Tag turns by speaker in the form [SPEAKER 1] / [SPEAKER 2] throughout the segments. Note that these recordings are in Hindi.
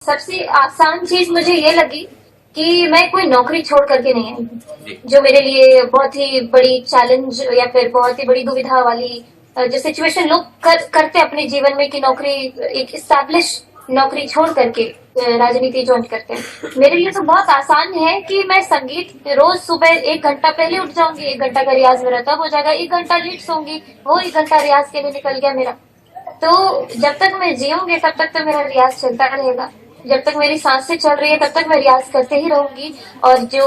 [SPEAKER 1] सबसे आसान चीज मुझे ये लगी कि मैं कोई नौकरी छोड़ करके नहीं आई, जो मेरे लिए बहुत ही बड़ी चैलेंज या फिर बहुत ही बड़ी दुविधा वाली जो सिचुएशन लोग करते अपने जीवन में कि नौकरी एक स्टैब्लिश नौकरी छोड़ करके राजनीति ज्वाइन करते हैं। मेरे लिए तो बहुत आसान है कि मैं संगीत रोज सुबह 1 घंटा पहले उठ जाऊंगी, 1 घंटा का रियाज मेरा तब हो जाएगा, 1 घंटा लेट सोऊंगी, वो 1 घंटा रियाज के लिए निकल गया मेरा। तो जब तक मैं जीऊंगी तब तक तो मेरा रियाज चलता रहेगा, जब तक मेरी सांसें चल रही है तब तक मैं रियाज करते ही रहूंगी। और जो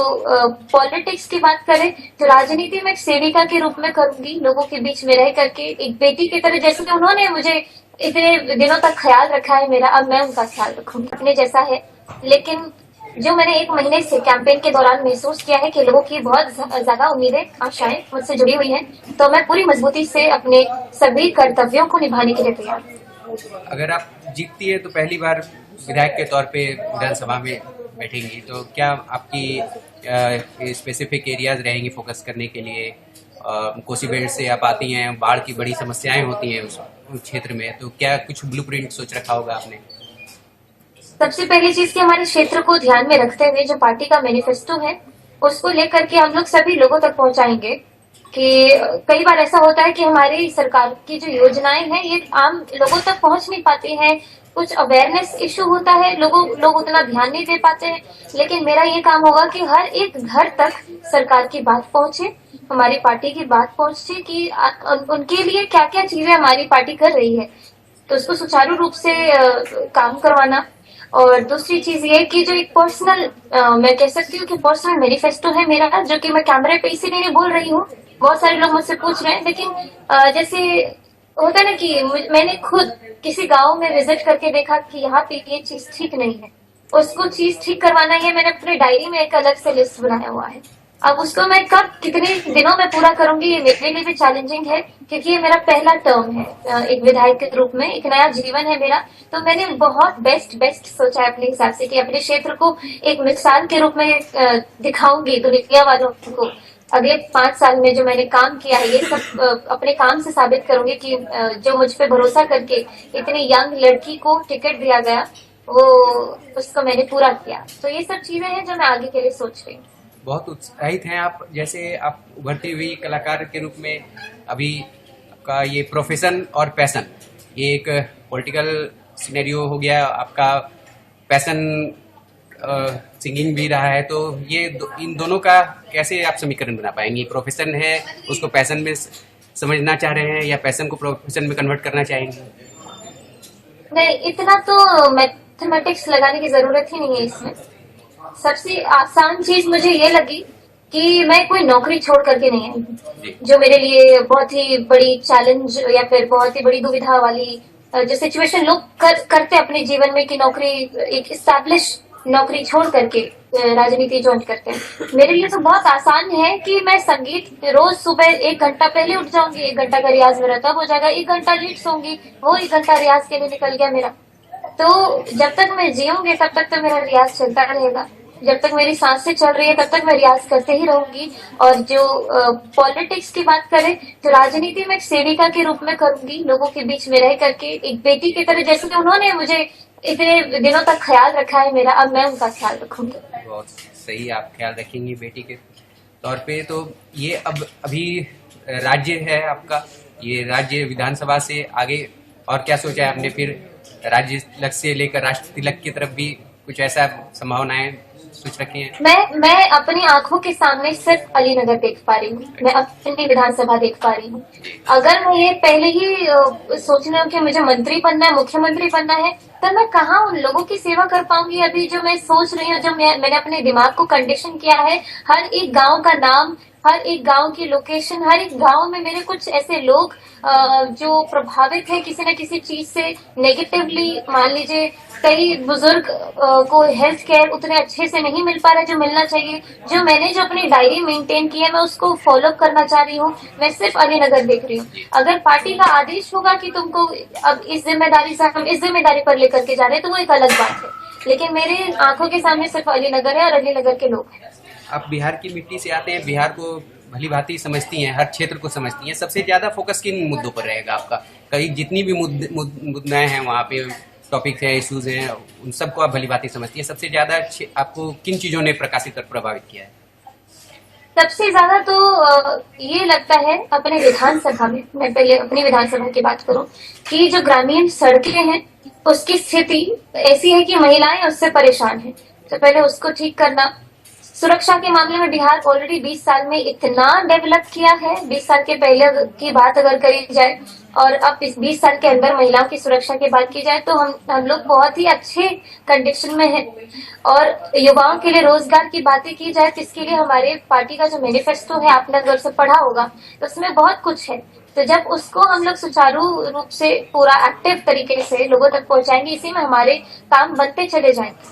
[SPEAKER 1] पॉलिटिक्स की बात करें तो राजनीति में एक सेविका के रूप में करूंगी, लोगों के बीच में रह करके एक बेटी की तरह, जैसे कि उन्होंने मुझे इतने दिनों तक ख्याल रखा है मेरा, अब मैं उनका ख्याल रखूंगी अपने जैसा है। लेकिन जो मैंने 1 महीने से कैंपेन के दौरान महसूस किया है कि लोगों की बहुत ज्यादा उम्मीदें आशाएं मुझसे जुड़ी हुई हैं, तो मैं पूरी मजबूती से अपने सभी कर्तव्यों को निभाने के लिए तैयार हूँ।
[SPEAKER 2] अगर आप जीतती है तो पहली बार विधायक के तौर पे विधानसभा में बैठेंगी, तो क्या आपकी स्पेसिफिक एरियाज रहेंगी फोकस करने के लिए? कोसी बेल्ट से आप आती हैं, बाढ़ की बड़ी समस्याएं होती हैं उस क्षेत्र में, तो क्या कुछ ब्लूप्रिंट सोच रखा होगा आपने?
[SPEAKER 1] सबसे पहली चीज कि हमारे क्षेत्र को ध्यान में रखते हुए जो पार्टी का मैनिफेस्टो है उसको लेकर के हम लोग सभी लोगों तक पहुंचाएंगे। कि कई बार ऐसा होता है कि हमारी सरकार की जो योजनाएं हैं ये आम लोगों तक पहुंच नहीं पाती हैं, कुछ अवेयरनेस इशू होता है, लोग उतना ध्यान नहीं दे पाते हैं। लेकिन मेरा ये काम होगा कि हर एक घर तक सरकार की बात पहुंचे, हमारी पार्टी की बात पहुंचे कि उनके लिए क्या क्या चीजें हमारी पार्टी कर रही है, तो उसको सुचारू रूप से काम करवाना। और दूसरी चीज ये कि जो एक पर्सनल मैं कह सकती हूँ कि पर्सनल मैनिफेस्टो है मेरा, जो कि मैं कैमरे पे इसीलिए नहीं बोल रही हूँ, बहुत सारे लोग मुझसे पूछ रहे हैं, लेकिन जैसे होता है ना कि मैंने खुद किसी गांव में विजिट करके देखा कि यहाँ पे ये चीज ठीक नहीं है, उसको चीज ठीक करवाना है, मैंने अपने डायरी में एक अलग से लिस्ट बनाया हुआ है। अब उसको मैं कब कितने दिनों में पूरा करूंगी ये मेरे लिए भी चैलेंजिंग है, क्योंकि ये मेरा पहला टर्म है एक विधायक के रूप में, एक नया जीवन है मेरा। तो मैंने बहुत बेस्ट सोचा है अपने हिसाब से कि अपने क्षेत्र को एक मिसाल के रूप में दिखाऊंगी दुनिया वालों को। अगले 5 साल में जो मैंने काम किया है ये सब अपने काम से साबित करूंगी कि जो मुझ पे भरोसा करके इतनी यंग लड़की को टिकट दिया गया वो उसको मैंने पूरा किया। तो ये सब चीजें हैं जो मैं आगे के लिए सोच रही हूँ।
[SPEAKER 2] बहुत उत्साहित हैं आप, जैसे आप उभरती हुई कलाकार के रूप में अभी आपका ये प्रोफेशन और पैशन, ये एक पॉलिटिकल सिनेरियो हो गया, आपका पैशन सिंगिंग भी रहा है, तो ये इन दोनों का कैसे आप समीकरण बना पाएंगी? प्रोफेशन है उसको पैशन में समझना चाह रहे हैं या पैशन को प्रोफेशन में कन्वर्ट करना चाहेंगे?
[SPEAKER 1] नहीं, इतना तो मैथमेटिक्स लगाने की जरूरत ही नहीं है इसमें। सबसे आसान चीज मुझे ये लगी कि मैं कोई नौकरी छोड़ करके नहीं आई, जो मेरे लिए बहुत ही बड़ी चैलेंज या फिर बहुत ही बड़ी दुविधा वाली जो सिचुएशन लोग करते अपने जीवन में कि नौकरी एक स्टैब्लिश नौकरी छोड़ करके राजनीति ज्वाइन करते हैं। मेरे लिए तो बहुत आसान है कि मैं संगीत रोज सुबह 1 घंटा पहले उठ जाऊंगी, 1 घंटा का रियाज मेरा तब हो जाएगा, 1 घंटा लेट सोऊंगी, वो 1 घंटा रियाज के लिए निकल गया मेरा। तो जब तक मैं जीऊंगी तब तक तो मेरा रियाज चलता रहेगा, जब तक मेरी सांसें चल रही है तब तक मैं रियाज करते ही रहूंगी। और जो पॉलिटिक्स की बात करें तो राजनीति में एक सेविका के रूप में करूंगी, लोगों के बीच में रह करके एक बेटी की तरह, जैसे कि उन्होंने मुझे इतने दिनों तक ख्याल रखा है मेरा, अब मैं उनका ख्याल रखूंगी।
[SPEAKER 2] बहुत सही, आप ख्याल रखेंगी बेटी के तौर पे। तो ये अब अभी राज्य है आपका, ये राज्य विधानसभा से आगे और क्या सोचा है आपने? फिर राज्य तिलक से लेकर राष्ट्र तिलक की तरफ भी कुछ ऐसा संभावनाएं सोच रखी हैं?
[SPEAKER 1] मैं अपनी आंखों के सामने सिर्फ अलीनगर देख पा रही हूँ, मैं अपनी विधानसभा देख पा रही हूँ। अगर मैं ये पहले ही सोच रही हूँ कि मुझे मंत्री बनना है, मुख्यमंत्री बनना है, तब मैं कहाँ उन लोगों की सेवा कर पाऊंगी? अभी जो मैं सोच रही हूँ, जो मैंने अपने दिमाग को कंडीशन किया है, हर एक गांव का नाम, हर एक गांव की लोकेशन, हर एक गांव में मेरे कुछ ऐसे लोग जो प्रभावित है किसी न किसी चीज से नेगेटिवली। मान लीजिए कई बुजुर्ग को हेल्थ केयर उतने अच्छे से नहीं मिल पा रहा है जो मिलना चाहिए, जो मैंने जो अपनी डायरी मेंटेन की है मैं उसको फॉलो करना चाह रही हूँ। मैं सिर्फ अलीनगर देख रही हूँ। अगर पार्टी का आदेश होगा कि तुमको अब इस जिम्मेदारी से हम इस जिम्मेदारी पर लेकर के जा रहे हैं तो वो एक अलग बात है, लेकिन मेरे आंखों के सामने सिर्फ अलीनगर है और अलीनगर के लोग हैं।
[SPEAKER 2] आप बिहार की मिट्टी से आते हैं, बिहार को भली भांति समझती हैं, हर क्षेत्र को समझती हैं, सबसे ज्यादा फोकस किन मुद्दों पर रहेगा आपका? कई जितनी भी मुद्दाएं हैं वहाँ पे टॉपिक है, इश्यूज हैं, उन सबको आप भली भांति समझती हैं। सबसे ज्यादा आपको किन चीजों ने प्रकाशित और प्रभावित किया है?
[SPEAKER 1] सबसे ज्यादा तो ये लगता है अपने विधानसभा में, मैं पहले अपनी विधानसभा की बात करूं, कि जो ग्रामीण सड़कें हैं उसकी स्थिति ऐसी है कि महिलाएं उससे परेशान हैं। तो पहले उसको ठीक करना। सुरक्षा के मामले में बिहार ऑलरेडी 20 साल में इतना डेवलप किया है, 20 साल के पहले की बात अगर करी जाए और अब इस 20 साल के अंदर महिलाओं की सुरक्षा की बात की जाए तो हम लोग बहुत ही अच्छे कंडीशन में हैं। और युवाओं के लिए रोजगार की बातें की जाए तो इसके लिए हमारे पार्टी का जो मैनिफेस्टो है, आपने अगर उसे पढ़ा होगा तो उसमें बहुत कुछ है। तो जब उसको हम लोग सुचारू रूप से पूरा एक्टिव तरीके से लोगों तक पहुंचाएंगे, इसी में हमारे काम बनते चले जाएंगे।